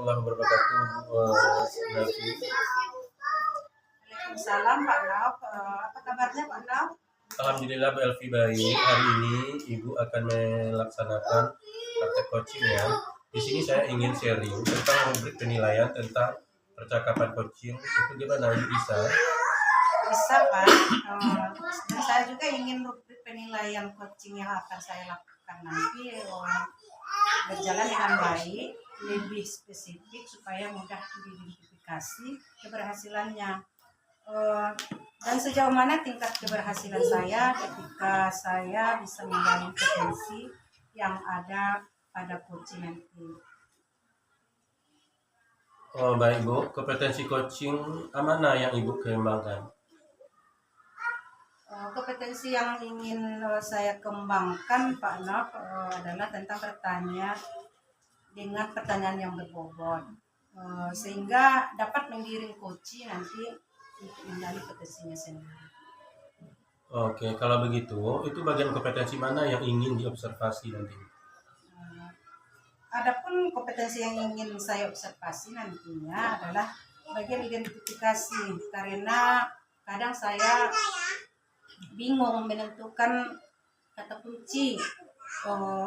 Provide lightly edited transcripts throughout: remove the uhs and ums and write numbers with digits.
warahmatullahi wabarakatuh. Nafi. Waalaikumsalam Pak Naf. Apa kabarnya Pak Naf? Alhamdulillah Bu Elvi baik. Hari ini Ibu akan melaksanakan praktek coaching ya. Di sini saya ingin sharing tentang rubrik penilaian tentang percakapan coaching. Itu gimana Ibu bisa? Bisa Pak. Dan saya juga ingin rubrik penilaian coaching yang akan saya lakukan nanti berjalan dengan baik, lebih spesifik supaya mudah diidentifikasi keberhasilannya. Dan sejauh mana tingkat keberhasilan saya ketika saya bisa menggali potensi yang ada pada coaching nanti. Oh baik Bu, kompetensi coaching mana yang Ibu kembangkan? Kompetensi yang ingin saya kembangkan Pak Naf adalah tentang bertanya dengan pertanyaan yang berbobot, sehingga dapat menggiring coaching nanti untuk menggali potensinya sendiri. Oke, kalau begitu, itu bagian kompetensi mana yang ingin diobservasi nanti? Adapun kompetensi yang ingin saya observasi nantinya adalah bagian identifikasi, karena kadang saya bingung menentukan kata kunci.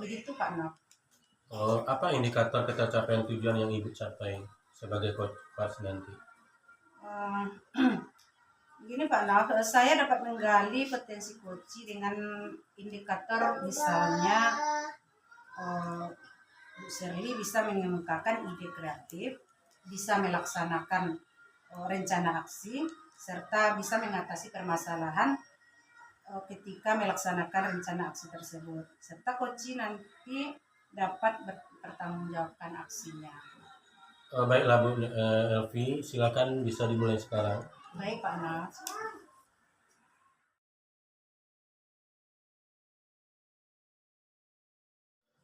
Begitu Pak Naf. Apa indikator ketercapaian tujuan yang Ibu capai sebagai coach nanti? Begini Pak Naf, saya dapat menggali potensi coaching dengan indikator misalnya Bu Shirley bisa mengemukakan ide kreatif, bisa melaksanakan rencana aksi, serta bisa mengatasi permasalahan ketika melaksanakan rencana aksi tersebut. Serta coaching nanti dapat bertanggungjawabkan aksinya. Baiklah Bu Elvi, silakan bisa dimulai sekarang. Baik Pak Naf.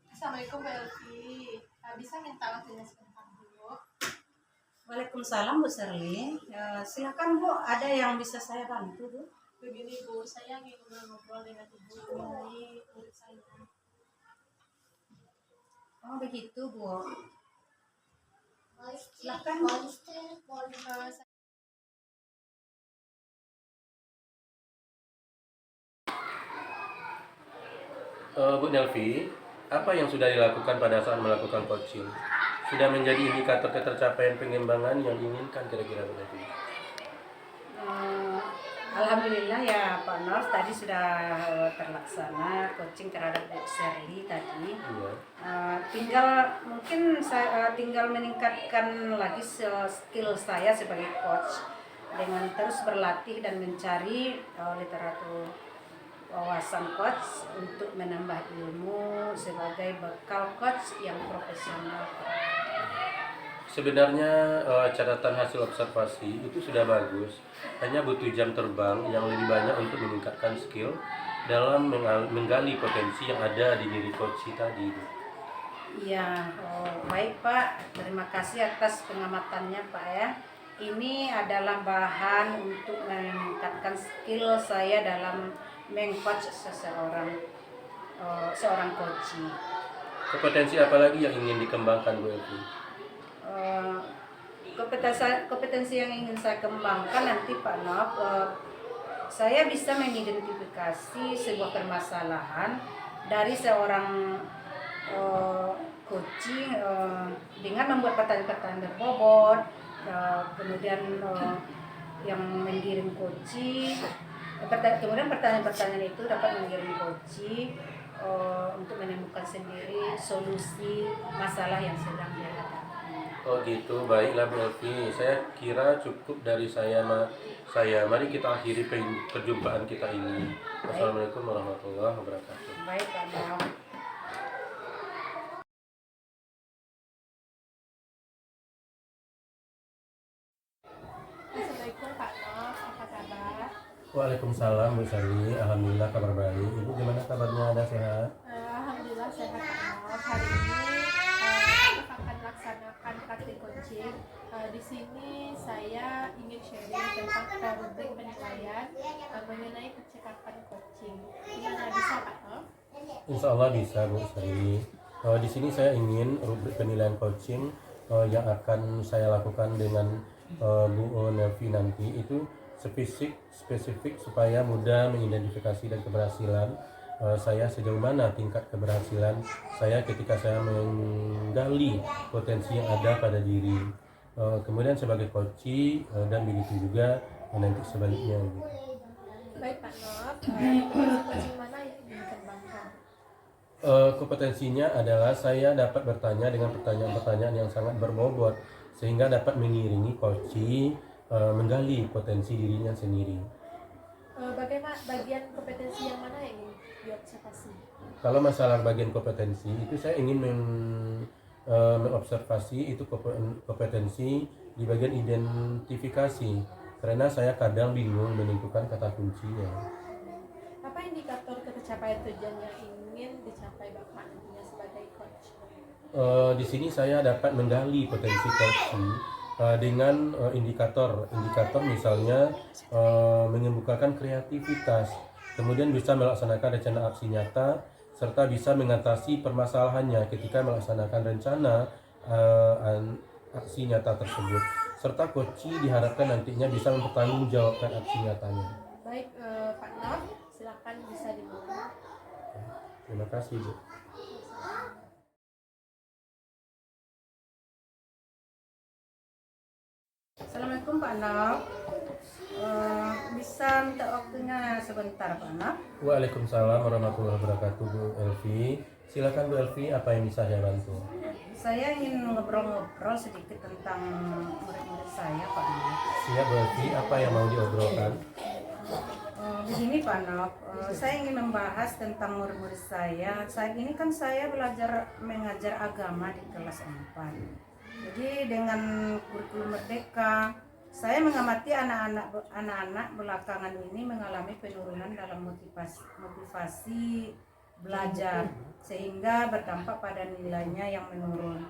Assalamualaikum Mbak Elvi. Bisa minta waktunya sebentar dulu? Waalaikumsalam Bu Shirley. Silakan Bu, ada yang bisa saya bantu Bu? Begini Bu, saya ingin ngobrol dengan Ibu mengenai murid saya. Oh begitu Bu. Silakan Bu. Bu Nelvi, apa yang sudah dilakukan pada saat melakukan coaching? Sudah menjadi indikator ketercapaian pengembangan yang diinginkan kira-kira Bu Nelvi? Alhamdulillah ya Pak Nov, tadi sudah terlaksana coaching terhadap Bu Shirley tadi. Iya. Tinggal meningkatkan lagi skill saya sebagai coach dengan terus berlatih dan mencari literatur wawasan coach untuk menambah ilmu sebagai bekal coach yang profesional. Sebenarnya catatan hasil observasi itu sudah bagus, hanya butuh jam terbang yang lebih banyak untuk meningkatkan skill dalam menggali potensi yang ada di diri coach tadi. Iya, baik Pak, terima kasih atas pengamatannya Pak ya. Ini adalah bahan untuk meningkatkan skill saya dalam mengcoach seorang coach. Kompetensi apa lagi yang ingin dikembangkan Bu Elvi? Kompetensi yang ingin saya kembangkan nanti Pak Nov, saya bisa mengidentifikasi sebuah permasalahan dari seorang coaching dengan membuat pertanyaan-pertanyaan berbobot, kemudian yang menggiring coaching, kemudian pertanyaan-pertanyaan itu dapat menggiring coaching untuk menemukan sendiri solusi masalah yang sedang dihadapi. Oh gitu, baiklah Bu Elvi. Saya kira cukup dari saya. Mari kita akhiri perjumpaan kita ini. Wassalamualaikum warahmatullahi wabarakatuh. Baik Pak Nov. Assalamualaikum Pak Nov, apa kabar? Waalaikumsalam Bu Sari, alhamdulillah kabar baik. Ibu gimana kabarnya, ada sehat? Alhamdulillah sehat Pak Nov. Hari ini kita akan melaksanakan praktik coaching. Di sini saya ingin sharing tentang rubrik penilaian mengenai percakapan coaching. Gimana, bisa Pak Nov? Insya Allah bisa Bu Sari. Di sini saya ingin rubrik penilaian coaching yang akan saya lakukan dengan Bu Nelvi nanti itu spesifik supaya mudah mengidentifikasi dan keberhasilan saya sejauh mana tingkat keberhasilan saya ketika saya menggali potensi yang ada pada diri. Kemudian sebagai coach dan begitu juga nanti sebaliknya. Baik Pak Nov, kompetensi coaching mana yang ingin dikembangkan? Kompetensinya adalah saya dapat bertanya dengan pertanyaan-pertanyaan yang sangat berbobot sehingga dapat mengiringi coach menggali potensi dirinya sendiri. Bagaimana bagian kompetensi yang mana yang ingin diobservasi? Kalau masalah bagian kompetensi itu saya ingin mengobservasi itu kompetensi di bagian identifikasi karena saya kadang bingung menentukan kata kuncinya. Apa indikator tercapaian tujuan yang ingin dicapai Bapak nantinya sebagai coach? Di sini saya dapat menggali potensi coaching dengan indikator misalnya mengemukakan kreativitas, kemudian bisa melaksanakan rencana aksi nyata serta bisa mengatasi permasalahannya ketika melaksanakan rencana aksi nyata tersebut, serta coach diharapkan nantinya bisa mempertanggungjawabkan aksi nyatanya. Baik Pak Nov, silakan bisa dimulai. Terima kasih Bu. Assalamualaikum Pak Nov. Bisa minta waktunya sebentar Pak Nov? Waalaikumsalam warahmatullahi wabarakatuh Bu Elvi. Silakan Bu Elvi, apa yang bisa saya bantu? Saya ingin ngobrol-ngobrol sedikit tentang murid-murid saya Pak Nov. Siap Bu Elvi, apa yang mau diobrolkan? Begini Pak Nov, saya ingin membahas tentang murid-murid saya. Saat ini kan saya mengajar agama di kelas 4. Jadi dengan kurikulum Merdeka, saya mengamati anak-anak belakangan ini mengalami penurunan dalam motivasi belajar sehingga berdampak pada nilainya yang menurun.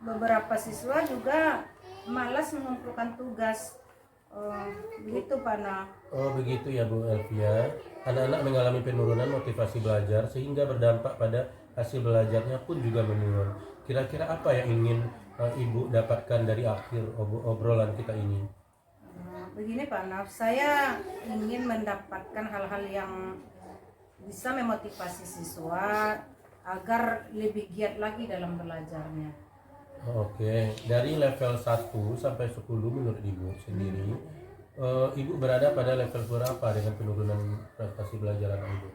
Beberapa siswa juga malas mengumpulkan tugas. Begitu Pak Nov. Oh begitu ya Bu Elvia. Anak-anak mengalami penurunan motivasi belajar sehingga berdampak pada hasil belajarnya pun juga menurun. Kira-kira apa yang ingin Ibu dapatkan dari akhir obrolan kita ini? Begini Pak Nov, saya ingin mendapatkan hal-hal yang bisa memotivasi siswa agar lebih giat lagi dalam belajarnya. Oke, dari level 1 sampai 10 menurut Ibu sendiri, Ibu berada pada level berapa dengan penurunan prestasi belajaran Ibu?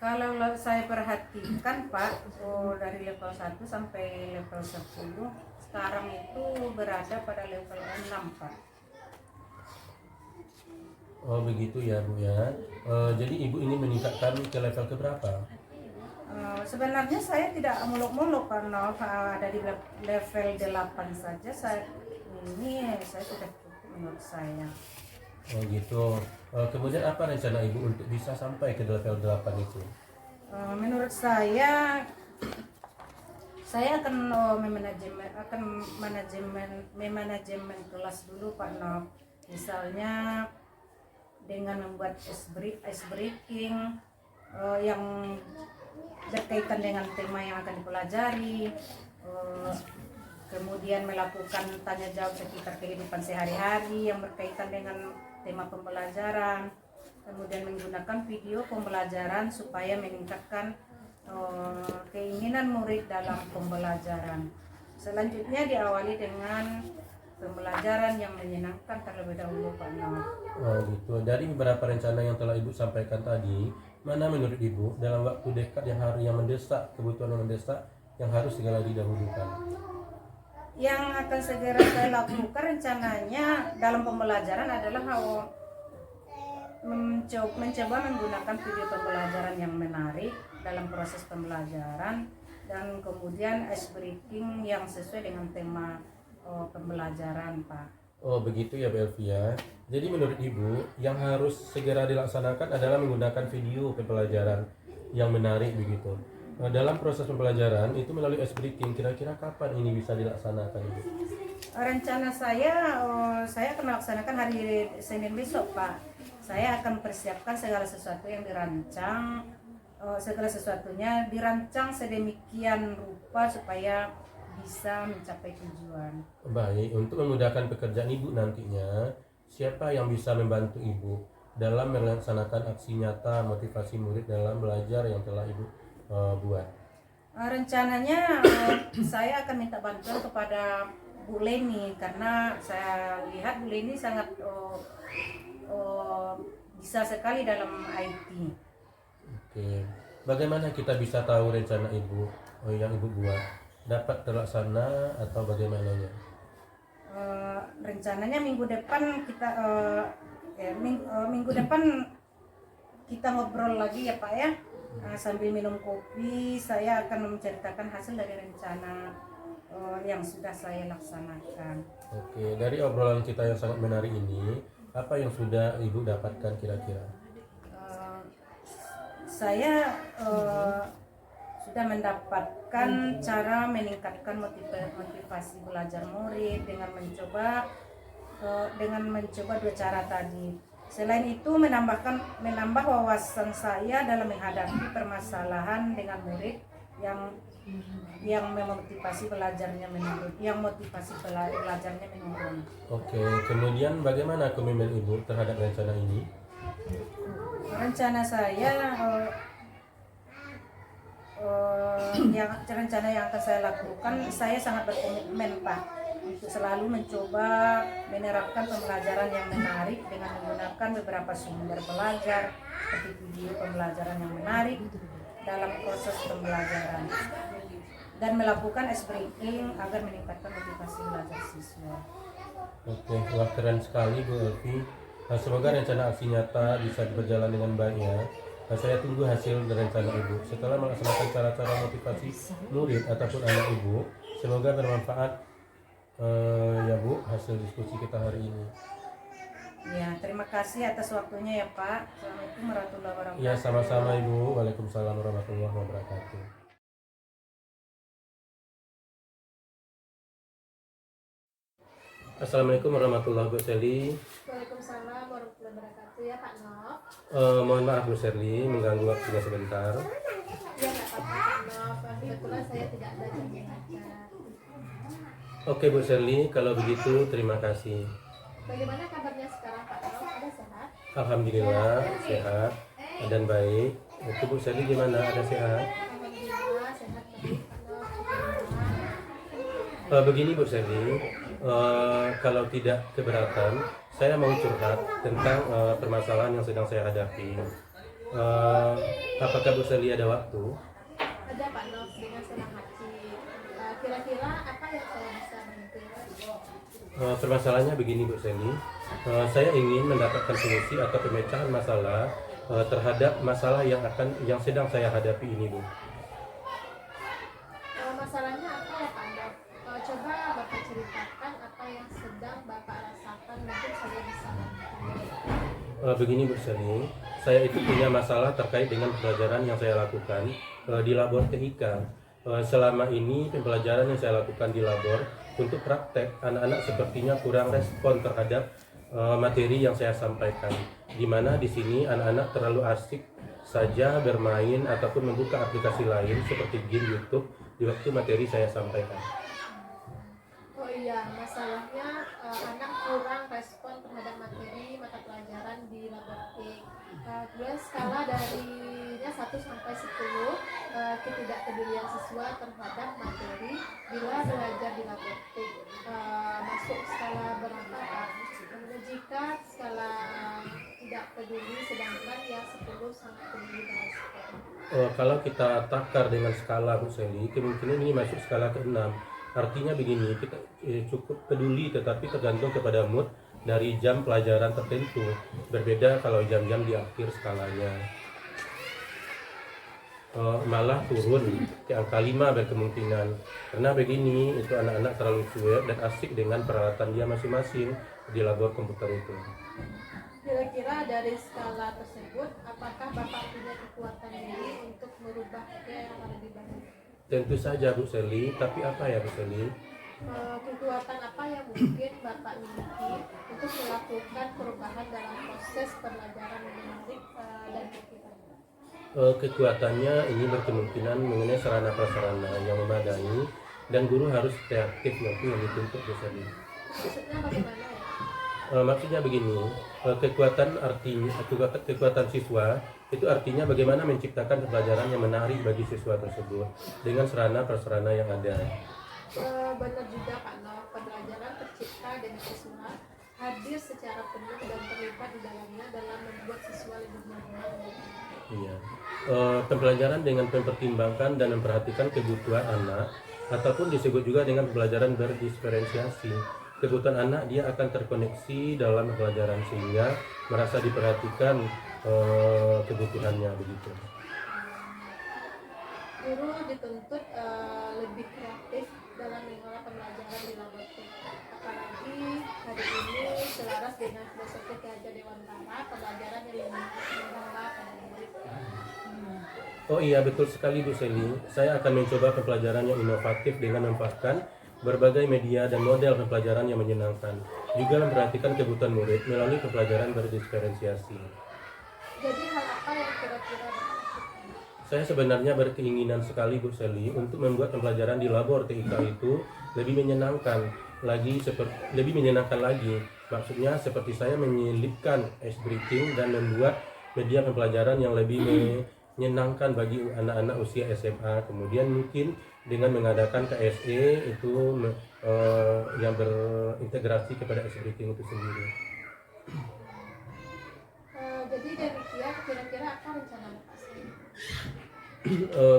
Kalau saya perhatikan Pak, dari level 1 sampai level 10 sekarang itu berada pada level 6 Pak. Oh begitu ya Bu ya. Jadi Ibu ingin meningkatkan ke level keberapa? Sebenarnya saya tidak muluk-muluk Pak Nov, ada di level 8 saja. Saya sudah cukup menurut saya. Oh gitu. Kemudian apa rencana Ibu untuk bisa sampai ke level 8 itu? Menurut saya akan memanajemen kelas dulu Pak Nov. Misalnya dengan membuat ice breaking yang berkaitan dengan tema yang akan dipelajari, kemudian melakukan tanya jawab sekitar kehidupan sehari-hari yang berkaitan dengan tema pembelajaran, kemudian menggunakan video pembelajaran supaya meningkatkan keinginan murid dalam pembelajaran. Selanjutnya diawali dengan pembelajaran yang menyenangkan terlebih dahulu Pak Nov. Oh gitu. Dari beberapa rencana yang telah Ibu sampaikan tadi, mana menurut Ibu dalam waktu dekat yang mendesak, kebutuhan yang mendesak yang harus segera didahulukan? Yang akan segera saya lakukan rencananya dalam pembelajaran adalah mencoba menggunakan video pembelajaran yang menarik dalam proses pembelajaran dan kemudian ice breaking yang sesuai dengan tema pembelajaran Pak. Oh begitu ya Bu Elvia. Jadi menurut Ibu yang harus segera dilaksanakan adalah menggunakan video pembelajaran yang menarik begitu. Dalam proses pembelajaran itu melalui ice breaking, kira-kira kapan ini bisa dilaksanakan Ibu? Rencana saya akan melaksanakan hari Senin besok Pak. Saya akan persiapkan segala sesuatu yang segala sesuatunya dirancang sedemikian rupa supaya bisa mencapai tujuan. Baik, untuk memudahkan pekerjaan Ibu nantinya, siapa yang bisa membantu Ibu dalam melaksanakan aksi nyata motivasi murid dalam belajar yang telah Ibu buat? Rencananya saya akan minta bantuan kepada Bu Leni, karena saya lihat Bu Leni sangat bisa sekali dalam IT. Oke, bagaimana kita bisa tahu rencana Ibu yang Ibu buat dapat terlaksana atau bagaimananya? Rencananya minggu depan kita minggu depan kita ngobrol lagi ya Pak ya. Sambil minum kopi saya akan menceritakan hasil dari rencana yang sudah saya laksanakan. Oke, dari obrolan kita yang sangat menarik ini, apa yang sudah Ibu dapatkan kira-kira? Saya sudah mendapatkan cara meningkatkan motivasi belajar murid dengan mencoba dua cara tadi. Selain itu menambah wawasan saya dalam menghadapi permasalahan dengan murid yang memotivasi belajarnya menurun. Oke, kemudian bagaimana komitmen Ibu terhadap rencana ini? Rencana saya rencana yang akan saya lakukan, saya sangat berkomitmen Pak untuk selalu mencoba menerapkan pembelajaran yang menarik dengan menggunakan beberapa sumber belajar seperti video pembelajaran yang menarik dalam proses pembelajaran dan melakukan ice breaking agar meningkatkan motivasi belajar siswa. Oke, wah keren sekali Bu Elvi. Semoga rencana aksi nyata bisa berjalan dengan baik ya. Saya tunggu hasil dari rencana Ibu. Setelah melaksanakan cara-cara motivasi murid ataupun anak Ibu, semoga bermanfaat ya Bu hasil diskusi kita hari ini. Ya, terima kasih atas waktunya ya Pak. Assalamualaikum warahmatullahi wabarakatuh. Ya, sama-sama Ibu. Waalaikumsalam warahmatullahi wabarakatuh. Assalamualaikum warahmatullahi wabarakatuh, Bu Seli. Waalaikumsalam warahmatullahi wabarakatuh ya Pak Nov. Mohon maaf Bu Seli, mengganggu waktunya sebentar. Ya nggak apa-apa Pak Nov, kebetulan saya tidak ada janji ngajar. Oke Bu Seli, kalau begitu terima kasih. Bagaimana kabarnya sekarang Pak Nov? Ada sehat? Alhamdulillah sehat dan baik. Itu Bu Seli gimana? Ada sehat? Alhamdulillah sehat baik Pak Nov. Begini Bu Seli, kalau tidak keberatan, saya mau curhat tentang permasalahan yang sedang saya hadapi. Apakah Bu Seli ada waktu? Ada Pak Nov, dengan senang hati. Kira-kira apa yang saya bisa bantu? Permasalahannya begini Bu Seli, saya ingin mendapatkan solusi atau pemecahan masalah terhadap masalah yang sedang saya hadapi ini Bu. Masalahnya apa ya Pak Nov? Coba Bapak ceritakan apa yang sedang Bapak rasakan, mungkin saya bisa bantu. Begini Bu Seli, saya itu punya masalah terkait dengan pembelajaran yang saya lakukan di labor TIK. Selama ini pembelajaran yang saya lakukan di labor untuk praktek, anak-anak sepertinya kurang respon terhadap materi yang saya sampaikan. Di mana di sini anak-anak terlalu asik saja bermain ataupun membuka aplikasi lain seperti game YouTube di waktu materi saya sampaikan. Oh iya, masalahnya anak kurang respon terhadap materi mata pelajaran di laboratorium. Kemudian skala darinya 1 sampai 10, ketidakpedulian siswa terhadap materi bila belajar di laboratorium. Masuk skala berapa Pak? Kemudian jika skala tidak peduli, sedangkan yang 10 sangat peduli respon. Kalau kita takar dengan skala Bu Seli, kemungkinan ini masuk skala ke-6. Artinya begini, kita cukup peduli tetapi tergantung kepada mood dari jam pelajaran tertentu. Berbeda kalau jam-jam di akhir skalanya. Malah turun ke angka 5 berkemungkinan. Karena begini, itu anak-anak terlalu cuek dan asik dengan peralatan dia masing-masing di labor komputer itu. Kira-kira dari skala tersebut, apakah Bapak punya kekuatan diri untuk merubahnya yang lebih baik? Tentu saja Bu Seli, tapi apa ya Bu Seli? Kekuatan apa yang mungkin Bapak miliki untuk melakukan perubahan dalam proses pembelajaran yang menarik dan motivatif? Kekuatannya ini berkemungkinan mengenai sarana prasarana yang memadai dan guru harus kreatif nanti yang dituntut Bu Sally. Maksudnya bagaimana ya? Maksudnya begini, kekuatan siswa itu artinya bagaimana menciptakan pembelajaran yang menarik bagi siswa tersebut dengan sarana-prasarana yang ada. Benar juga karena pembelajaran tercipta dengan siswa hadir secara penuh dan terlibat di dalamnya dalam membuat siswa lebih nyaman. Iya. Pembelajaran dengan mempertimbangkan dan memperhatikan kebutuhan anak ataupun disebut juga dengan pembelajaran berdiferensiasi. Kebutuhan anak dia akan terkoneksi dalam pembelajaran sehingga merasa diperhatikan kebutuhannya begitu. Guru dituntut lebih kreatif dalam mengelola pembelajaran di laboratorium. Apalagi hari ini selaras dengan filosofi Ki Hajar Dewantara, pembelajaran yang menambah pada murid. Oh iya, betul sekali Bu Sally. Saya akan mencoba pembelajaran yang inovatif dengan memanfaatkan berbagai media dan model pembelajaran yang menyenangkan. Juga memperhatikan kebutuhan murid melalui pembelajaran berdiferensiasi. Jadi hal apa yang kira-kira Bapak lakukan? Saya sebenarnya berkeinginan sekali Bu Sally untuk membuat pembelajaran di labor TIK itu lebih menyenangkan lagi. Maksudnya seperti saya menyelipkan ice breaking dan membuat media pembelajaran yang lebih menyenangkan bagi anak-anak usia SMA. Kemudian mungkin dengan mengadakan KSE itu yang berintegrasi kepada ice breaking itu sendiri. Jadi demikian kira-kira apa rencana Bapak?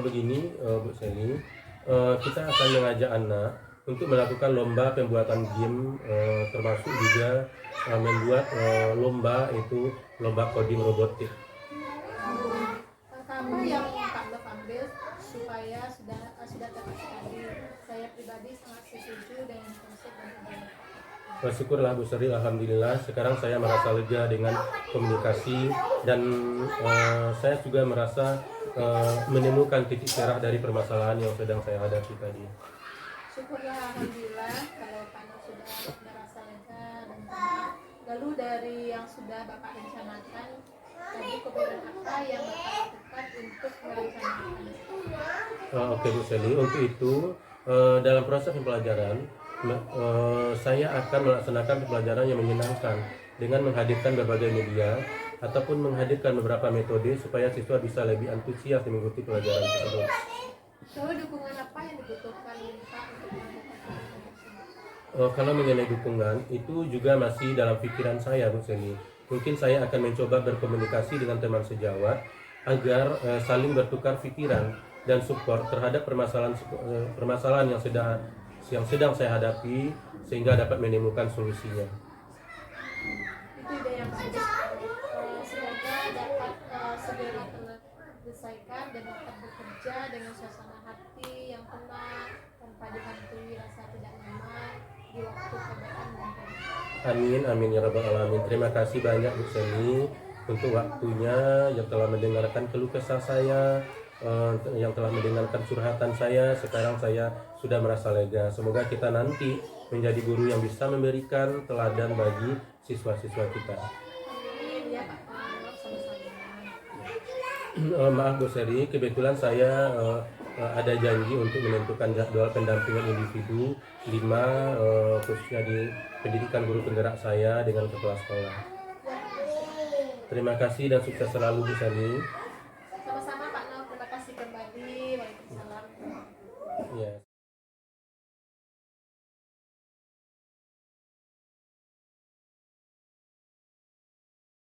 Begini Bu Sally, kita akan mengajak anak untuk melakukan lomba pembuatan game, termasuk juga membuat lomba coding robotik. Apa yang Pak Lov ambil supaya sudah tepat sekali. Saya pribadi sangat setuju dengan konsep dan ide. Syukurlah Bu Sally, alhamdulillah sekarang saya merasa lega dengan komunikasi dan saya juga merasa menemukan titik cerah dari permasalahan yang sedang saya hadapi tadi. Syukurlah alhamdulillah kalau Pak Lov sudah merasa lega dan tenang. Lalu dari yang sudah Bapak rencanakan, tadi kemudian apa yang Bapak lakukan untuk merencanakan? Oke Bu Sally, untuk itu dalam proses pembelajaran saya akan melaksanakan pembelajaran yang menyenangkan dengan menghadirkan berbagai media ataupun menghadirkan beberapa metode supaya siswa bisa lebih antusias mengikuti pelajaran tersebut. Lalu dukungan apa yang dibutuhkan Pak untuk melakukan hal tersebut? Kalau mengenai dukungan itu juga masih dalam pikiran saya Bu Sally. Mungkin saya akan mencoba berkomunikasi dengan teman sejawat agar saling bertukar pikiran dan support terhadap permasalahan yang sedang saya hadapi sehingga dapat menemukan solusinya. Itu ide yang bagus. Semoga dapat segera terselesaikan dan dapat bekerja dengan suasana hati yang tenang tanpa dihantui rasa tidak nyaman di waktu perbedaan dan Amin, amin ya rabbal alamin. Terima kasih banyak Bu Sally untuk waktunya yang telah mendengarkan keluh kesah saya, yang telah mendengarkan curhatan saya. Sekarang saya sudah merasa lega. Semoga kita nanti menjadi guru yang bisa memberikan teladan bagi siswa-siswa kita. Amin ya Pak Lov, sama-sama. Maaf Bu Sally, kebetulan saya ada janji untuk menentukan jadwal pendampingan individu 5 khususnya di pendidikan guru penggerak saya dengan kepala sekolah. Terima kasih dan sukses selalu Bu Sally.